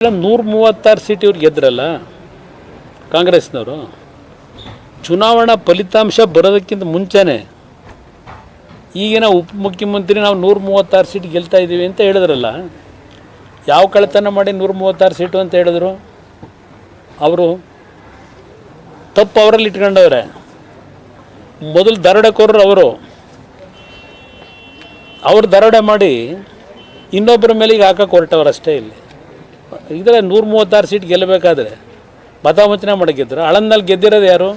136 seat ಇವ್ರು ಗೆದ್ರಲ್ಲ ಕಾಂಗ್ರೆಸ್ನವರು. ಚುನಾವಣಾ ಫಲಿತಾಂಶ ಬರೋದಕ್ಕಿಂತ ಮುಂಚೆನೇ ಈಗಿನ ಉಪಮುಖ್ಯಮಂತ್ರಿ ನಾವು 136 ಸೀಟ್ ಗೆಲ್ತಾ ಇದ್ದೀವಿ ಅಂತ ಹೇಳಿದ್ರಲ್ಲ. ಯಾವ ಕಳ್ಳತನ ಮಾಡಿ 136 ಸೀಟು ಅಂತ ಹೇಳಿದ್ರು? ಅವರು ತಪ್ಪು ಅವರಲ್ಲಿ ಇಟ್ಕೊಂಡವ್ರೆ. ಮೊದಲು ದರೋಡೆಕೋರರು ಅವರು ದರೋಡೆ ಮಾಡಿ ಇನ್ನೊಬ್ಬರ ಮೇಲೆ ಈಗ ಹಾಕಕ್ಕೆ ಹೊರಟವ್ರು ಅಷ್ಟೇ. ಇಲ್ಲಿ ಇದರ 136 ಸೀಟ್ ಗೆಲ್ಲಬೇಕಾದ್ರೆ ಮತಯಾಚನೆ ಮಾಡಕ್ಕಿದ್ರು. ಆಳಂದಲ್ಲಿ ಗೆದ್ದಿರೋದು ಯಾರು?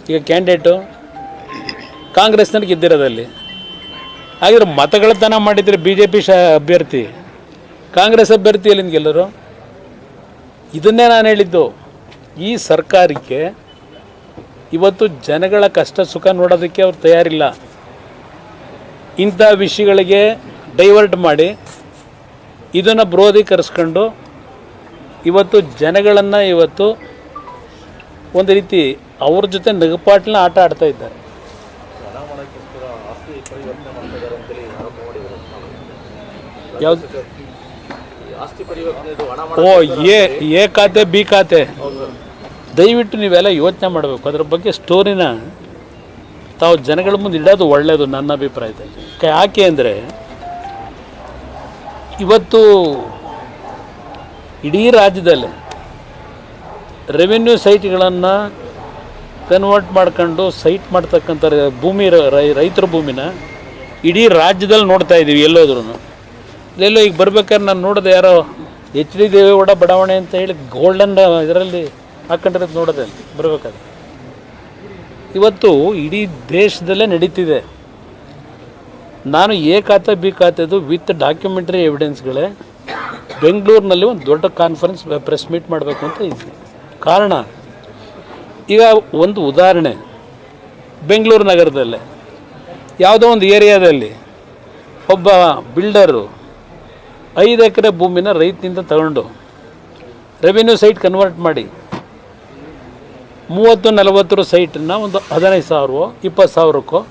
ಈಗ ಕ್ಯಾಂಡಿಡೇಟು ಕಾಂಗ್ರೆಸ್ನಲ್ಲಿ ಗೆದ್ದಿರೋದಲ್ಲಿ. ಹಾಗಿದ್ರೆ ಮತಗಳತನ ಮಾಡಿದರೆ BJP ಅಭ್ಯರ್ಥಿ, ಕಾಂಗ್ರೆಸ್ ಅಭ್ಯರ್ಥಿ ಎಲ್ಲಿಂದ ಗೆಲ್ಲರು? ಇದನ್ನೇ ನಾನು ಹೇಳಿದ್ದು. ಈ ಸರ್ಕಾರಕ್ಕೆ ಇವತ್ತು ಜನಗಳ ಕಷ್ಟ ಸುಖ ನೋಡೋದಕ್ಕೆ ಅವ್ರು ತಯಾರಿಲ್ಲ. ಇಂಥ ವಿಷಯಗಳಿಗೆ ಡೈವರ್ಟ್ ಮಾಡಿ ಇದನ್ನು ವಿರೋಧೀಕರಿಸ್ಕೊಂಡು ಇವತ್ತು ಜನಗಳನ್ನು ಒಂದು ರೀತಿ ಅವ್ರ ಜೊತೆ ನಗಪಾಟ್ಲನ್ನ ಆಟ ಆಡ್ತಾ ಇದ್ದಾರೆ. ಯಾವುದು? ಎ ಖಾತೆ ಬಿ ಖಾತೆ. ದಯವಿಟ್ಟು ನೀವೆಲ್ಲ ಯೋಚನೆ ಮಾಡಬೇಕು. ಅದ್ರ ಬಗ್ಗೆ ಸ್ಟೋರಿನ ತಾವು ಜನಗಳ ಮುಂದೆ ಇಡೋದು ಒಳ್ಳೆಯದು ನನ್ನ ಅಭಿಪ್ರಾಯದಲ್ಲಿ. ಯಾಕೆ ಅಂದರೆ ಇವತ್ತು ಇಡೀ ರಾಜ್ಯದಲ್ಲಿ ರೆವಿನ್ಯೂ ಸೈಟ್ಗಳನ್ನು ಕನ್ವರ್ಟ್ ಮಾಡ್ಕೊಂಡು ಸೈಟ್ ಮಾಡ್ತಕ್ಕಂಥ ಭೂಮಿ ರೈತರ ಭೂಮಿನ ಇಡೀ ರಾಜ್ಯದಲ್ಲಿ ನೋಡ್ತಾ ಇದ್ದೀವಿ. ಎಲ್ಲೋದ್ರೂ ಎಲ್ಲೋ ಈಗ ಬರ್ಬೇಕಾದ್ರೆ ನಾನು ನೋಡಿದೆ, ಯಾರೋ HD ದೇವೇಗೌಡ ಬಡಾವಣೆ ಅಂತ ಹೇಳಿ ಗೋಲ್ಡನ್ ಇದರಲ್ಲಿ ಹಾಕ್ಕೊಂಡಿರೋದು ನೋಡಿದೆ ಬರಬೇಕಾದ್ರೆ. ಇವತ್ತು ಇಡೀ ದೇಶದಲ್ಲೇ ನಡೀತಿದೆ. ನಾನು ಎ ಖಾತೆ ಬಿ ಖಾತೆದು ವಿತ್ ಡಾಕ್ಯುಮೆಂಟ್ರಿ ಎವಿಡೆನ್ಸ್ಗಳೇ ಬೆಂಗಳೂರಿನಲ್ಲಿ ಒಂದು ದೊಡ್ಡ ಕಾನ್ಫರೆನ್ಸ್ ಪ್ರೆಸ್ ಮೀಟ್ ಮಾಡಬೇಕು ಅಂತ ಇದ್ವಿ. ಕಾರಣ, ಈಗ ಒಂದು ಉದಾಹರಣೆ, ಬೆಂಗಳೂರು ನಗರದಲ್ಲೇ ಯಾವುದೋ ಒಂದು ಏರಿಯಾದಲ್ಲಿ ಒಬ್ಬ ಬಿಲ್ಡರು 5 ಎಕರೆ ಭೂಮಿನ ರೈತನಿಂದ ತಗೊಂಡು ರೆವಿನ್ಯೂ ಸೈಟ್ ಕನ್ವರ್ಟ್ ಮಾಡಿ 30-40 ಸೈಟನ್ನು ಒಂದು 15,000 20,000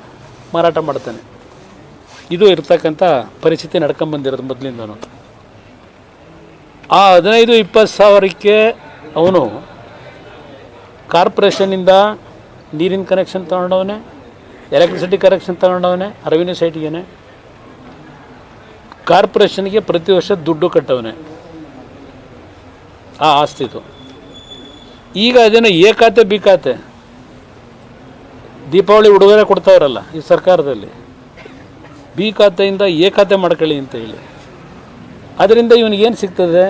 ಮಾರಾಟ ಮಾಡ್ತಾನೆ. ಇದು ಇರ್ತಕ್ಕಂಥ ಪರಿಸ್ಥಿತಿ ನಡ್ಕೊಂಬಂದಿರೋದು ಮೊದಲಿಂದನು. ಆ 15-20,000ಕ್ಕೆ ಅವನು ಕಾರ್ಪೊರೇಷನಿಂದ ನೀರಿನ ಕನೆಕ್ಷನ್ ತಗೊಂಡವನೇ, ಎಲೆಕ್ಟ್ರಿಸಿಟಿ ಕನೆಕ್ಷನ್ ತಗೊಂಡವನೇ, ರೆವಿನ್ಯೂ ಸೈಟ್ಗೇನೆ ಕಾರ್ಪೊರೇಷನ್ಗೆ ಪ್ರತಿ ವರ್ಷ ದುಡ್ಡು ಕಟ್ಟವನೇ ಆ ಆಸ್ತಿದು. ಈಗ ಅದೇನೋ ಎ ಖಾತೆ ಬಿ ಖಾತೆ, ದೀಪಾವಳಿ ಉಡುಗೊರೆ ಕೊಡ್ತಾವ್ರಲ್ಲ ಈ ಸರ್ಕಾರದಲ್ಲಿ, ಬಿ ಖಾತೆಯಿಂದ ಎ ಖಾತೆ ಮಾಡ್ಕೊಳ್ಳಿ ಅಂತ ಹೇಳಿ. ಅದರಿಂದ ಇವನಿಗೇನು ಸಿಗ್ತದೆ?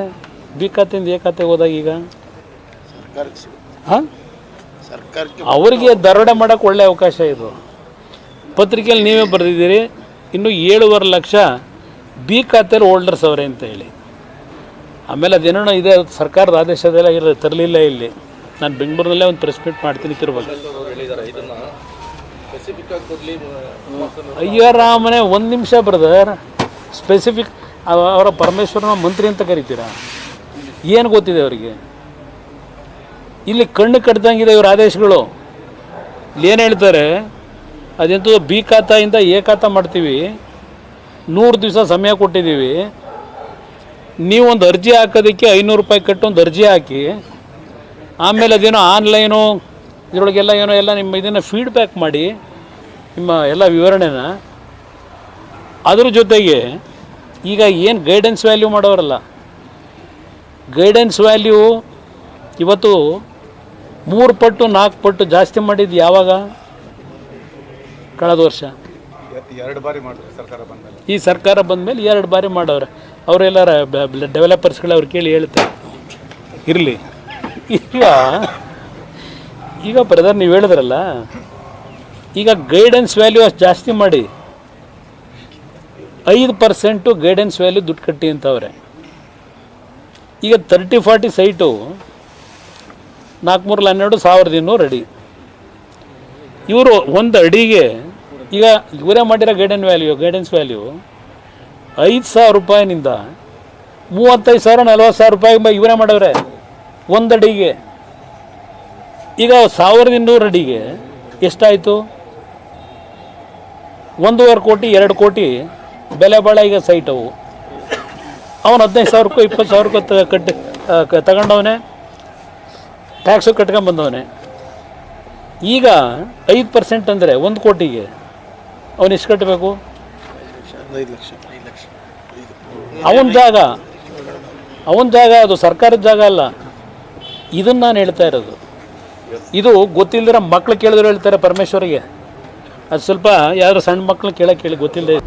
ಬಿ ಖಾತೆಯಿಂದ ಎ ಖಾತೆಗೆ ಹೋದಾಗ ಈಗ ಅವರಿಗೆ ದರೋಡೆ ಮಾಡೋಕ್ಕೆ ಒಳ್ಳೆಯ ಅವಕಾಶ ಇದು. ಪತ್ರಿಕೆಯಲ್ಲಿ ನೀವೇ ಬರೆದಿದ್ದೀರಿ, ಇನ್ನೂ 7.5 ಲಕ್ಷ ಬಿ ಖಾತೆಯಲ್ಲಿ ಹೋಲ್ಡರ್ಸ್ ಅವರೇ ಅಂತ ಹೇಳಿ. ಆಮೇಲೆ ಅದೇನೋ ಇದೆ, ಸರ್ಕಾರದ ಆದೇಶದೆಲ್ಲ ತರಲಿಲ್ಲ. ಇಲ್ಲಿ ನಾನು ಬೆಂಗಳೂರಿನಲ್ಲೇ ಒಂದು ಪ್ರೆಸ್ ಮೀಟ್ ಮಾಡ್ತೀನಿ ತಿರುವಾಗ. ಅಯ್ಯೋ ರಾಮನೇ, 1 ನಿಮಿಷ ಬ್ರದರ್. ಸ್ಪೆಸಿಫಿಕ್ ಅವರ ಪರಮೇಶ್ವರನ ಮಂತ್ರಿ ಅಂತ ಕರಿತೀರಾ? ಏನು ಗೊತ್ತಿದೆ ಅವರಿಗೆ? ಇಲ್ಲಿ ಕಣ್ಣು ಕಟ್ದಂಗಿದೆ ಇವ್ರ ಆದೇಶಗಳು. ಇಲ್ಲಿ ಏನು ಹೇಳ್ತಾರೆ, ಅದೆಂತೂ ಬಿ ಖಾತೆಯಿಂದ ಎ ಖಾತೆ ಮಾಡ್ತೀವಿ, 100 ದಿವಸ ಸಮಯ ಕೊಟ್ಟಿದ್ದೀವಿ, ನೀವೊಂದು ಅರ್ಜಿ ಹಾಕೋದಕ್ಕೆ 500 ರೂಪಾಯಿ ಕಟ್ಟು ಒಂದು ಅರ್ಜಿ ಹಾಕಿ, ಆಮೇಲೆ ಅದೇನೋ ಆನ್ಲೈನು ಇದರೊಳಗೆಲ್ಲ ಎಲ್ಲ ನಿಮ್ಮ ಇದನ್ನು ಫೀಡ್ಬ್ಯಾಕ್ ಮಾಡಿ ನಿಮ್ಮ ಎಲ್ಲ ವಿವರಣೆನ. ಅದ್ರ ಜೊತೆಗೆ ಈಗ ಏನು ಗೈಡೆನ್ಸ್ ವ್ಯಾಲ್ಯೂ ಮಾಡೋರಲ್ಲ, ಗೈಡೆನ್ಸ್ ವ್ಯಾಲ್ಯೂ ಇವತ್ತು 3 ಪಟ್ಟು 4 ಪಟ್ಟು ಜಾಸ್ತಿ ಮಾಡಿದ್ದು ಯಾವಾಗ? ಕಳೆದ ವರ್ಷ 2 ಬಾರಿ ಮಾಡಿದ್ರು ಸರ್ಕಾರ ಬಂದಮೇಲೆ. ಈ ಸರ್ಕಾರ ಬಂದಮೇಲೆ 2 ಬಾರಿ ಮಾಡವ್ರೆ. ಅವರೆಲ್ಲರ ಡೆವಲಪರ್ಸ್ಗಳು ಅವ್ರು ಕೇಳಿ ಹೇಳ್ತಾರೆ. ಇರಲಿ. ಈಗ ಬ್ರದರ್ ನೀವು ಹೇಳಿದ್ರಲ್ಲ, ಈಗ ಗೈಡೆನ್ಸ್ ವ್ಯಾಲ್ಯೂ ಅಷ್ಟು ಜಾಸ್ತಿ ಮಾಡಿ 5% ಗೈಡೆನ್ಸ್ ವ್ಯಾಲ್ಯೂ ದುಡ್ಡು ಕಟ್ಟಿ ಅಂತವ್ರೆ. ಈಗ 30-40 ಸೈಟು 4-3-12 ಅಡಿ. ಇವರು ಒಂದು ಅಡಿಗೆ ಈಗ ಇವರೇ ಮಾಡಿರೋ ಗೈಡೆನ್ಸ್ ವ್ಯಾಲ್ಯೂ 5,000 ರೂಪಾಯಿನಿಂದ 35,000-40,000 ರೂಪಾಯಿ ಇವರೇ ಮಾಡವ್ರೆ ಒಂದು ಅಡಿಗೆ. ಈಗ 1,200 ಅಡಿಗೆ ಎಷ್ಟಾಯಿತು? 1.5 ಕೋಟಿ 2 ಕೋಟಿ ಬೆಲೆ ಬಾಳ ಈಗ ಸೈಟ್ ಅವು. ಅವನು 15,000 20,000 ಕಟ್ಟಿ ತಗೊಂಡವನೇ, ಟ್ಯಾಕ್ಸು ಕಟ್ಕೊಂಬಂದವನೇ. ಈಗ 5% ಅಂದರೆ 1 ಕೋಟಿಗೆ ಅವನು ಎಷ್ಟು ಕಟ್ಟಬೇಕು? 5 ಲಕ್ಷ. ಅವನ ಜಾಗ ಅದು ಸರ್ಕಾರದ ಜಾಗ ಅಲ್ಲ. ಇದನ್ನು ನಾನು ಹೇಳ್ತಾ ಇರೋದು. ಇದು ಗೊತ್ತಿಲ್ಲದಿರೋ ಮಕ್ಳು ಕೇಳಿದ್ರು ಹೇಳ್ತಾರೆ ಪರಮೇಶ್ವರಿಗೆ. ಅದು ಸ್ವಲ್ಪ ಯಾರು ಸಣ್ಣ ಮಕ್ಳು ಕೇಳಿ ಗೊತ್ತಿಲ್ಲದೆ